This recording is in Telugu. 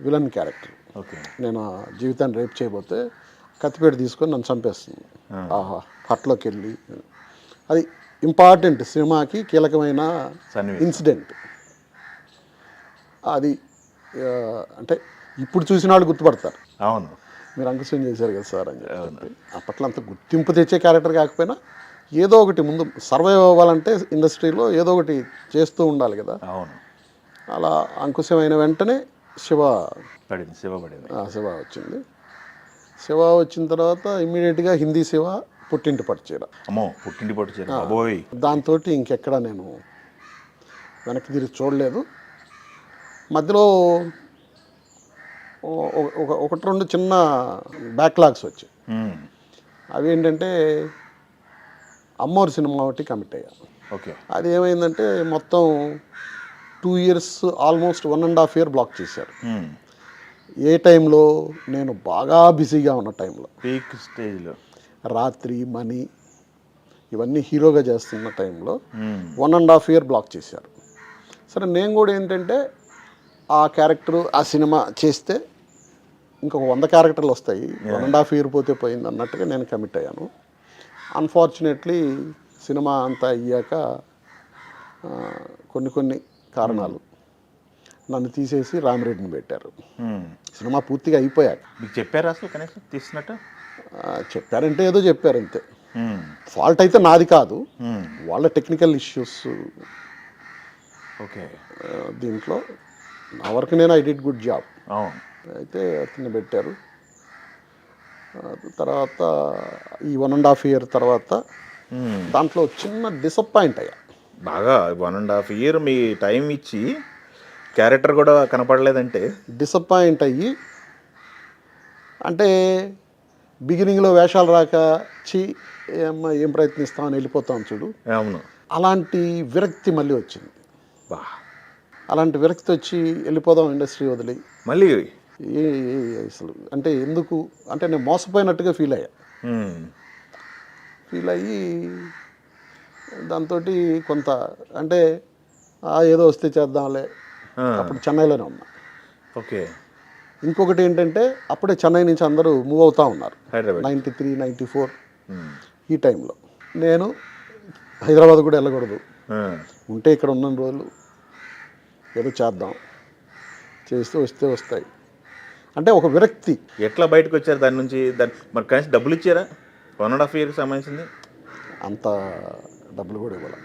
Villain character. ఓకే. నేను ఆ జీవితాన్ని రేప్ చేయబోతే కత్తిపేట తీసుకొని నన్ను చంపేస్తుంది. ఆహా! హట్లోకి వెళ్ళి అది ఇంపార్టెంట్ సినిమాకి కీలకమైన ఇన్సిడెంట్ అది. అంటే ఇప్పుడు చూసిన వాళ్ళు గుర్తుపడతారు. అవును, మీరు అంకుశం చేశారు కదా సార్ అని చెప్పి. అప్పట్లో అంత గుర్తింపు తెచ్చే క్యారెక్టర్ కాకపోయినా ఏదో ఒకటి ముందు సర్వైవ్ అవ్వాలంటే ఇండస్ట్రీలో ఏదో ఒకటి చేస్తూ ఉండాలి కదా. అవును. అలా అంకుశమైన వెంటనే శివ శివ వచ్చింది. శివ వచ్చిన తర్వాత ఇమ్మీడియట్గా హిందీ శివ, పుట్టింటి పట్టుచీర. అమ్మో, పుట్టింటి పట్టుచీర బాబోయ్. దాంతో ఇంకెక్కడ నేను వెనక్కి తిరిగి చూడలేదు. మధ్యలో ఒకటి రెండు చిన్న బ్యాక్లాగ్స్ వచ్చాయి. అవి ఏంటంటే అమ్మోరు సినిమా ఒకటి కమిట్ అయ్యా. ఓకే. అది ఏమైందంటే మొత్తం 2 years ఆల్మోస్ట్ 1.5 year బ్లాక్ చేశారు. ఏ టైంలో? నేను బాగా బిజీగా ఉన్న టైంలో, పీక్ స్టేజ్లో, రాత్రి మనీ ఇవన్నీ హీరోగా చేస్తున్న టైంలో 1.5 year బ్లాక్ చేశారు. సరే, నేను కూడా ఏంటంటే ఆ క్యారెక్టరు ఆ సినిమా చేస్తే ఇంకొక 100 క్యారెక్టర్లు వస్తాయి, 1.5 year పోతే పోయింది అన్నట్టుగా నేను కమిట్ అయ్యాను. అన్ఫార్చునేట్లీ సినిమా అంతా అయ్యాక కొన్ని కారణాలు నన్ను తీసేసి రామిరెడ్డిని పెట్టారు. సినిమా పూర్తిగా అయిపోయాక. మీకు చెప్పారు అసలు కనీసం తీసినట్టు? చెప్పారంటే ఏదో చెప్పారు అంతే. ఫాల్ట్ అయితే నాది కాదు, వాళ్ళ టెక్నికల్ ఇష్యూస్. ఓకే. దీంట్లో నా వరకు నేను ఐ డిడ్ గుడ్ జాబ్. అయితే అతన్ని పెట్టారు. తర్వాత ఈ 1.5 year తర్వాత దాంట్లో చిన్న డిసప్పాయింట్ అయ్యా. బాగా 1.5 year మీ టైం ఇచ్చి క్యారెక్టర్ కూడా కనపడలేదంటే డిసప్పాయింట్ అయ్యి, అంటే బిగినింగ్లో వేషాలు రాక ఏం ప్రయత్నిస్తామని వెళ్ళిపోతాం చూడు. అవును. అలాంటి విరక్తి మళ్ళీ వచ్చింది. అలాంటి విరక్తి వచ్చి వెళ్ళిపోదాం ఇండస్ట్రీ వదిలి మళ్ళీ అసలు అంటే ఎందుకు అంటే నేను మోసపోయినట్టుగా ఫీల్ అయ్యి దాంతో కొంత అంటే ఏదో వస్తే చేద్దాంలే. అప్పుడు చెన్నైలోనే ఉన్నా. ఓకే. ఇంకొకటి ఏంటంటే అప్పుడే చెన్నై నుంచి అందరూ మూవ్ అవుతూ ఉన్నారు, హైదరాబాద్ 93, 94 ఈ టైంలో. నేను హైదరాబాద్ కూడా వెళ్ళకూడదు, ఉంటే ఇక్కడ ఉన్న రోజులు ఏదో చేద్దాం, చేస్తే వస్తాయి అంటే ఒక విరక్తి. ఎట్లా బయటకు వచ్చారు దాని నుంచి? మరి కనీసం డబ్బులు ఇచ్చారా? 1.5 yearకి సంబంధించింది అంత డబ్బులు కూడా ఇవ్వాలి.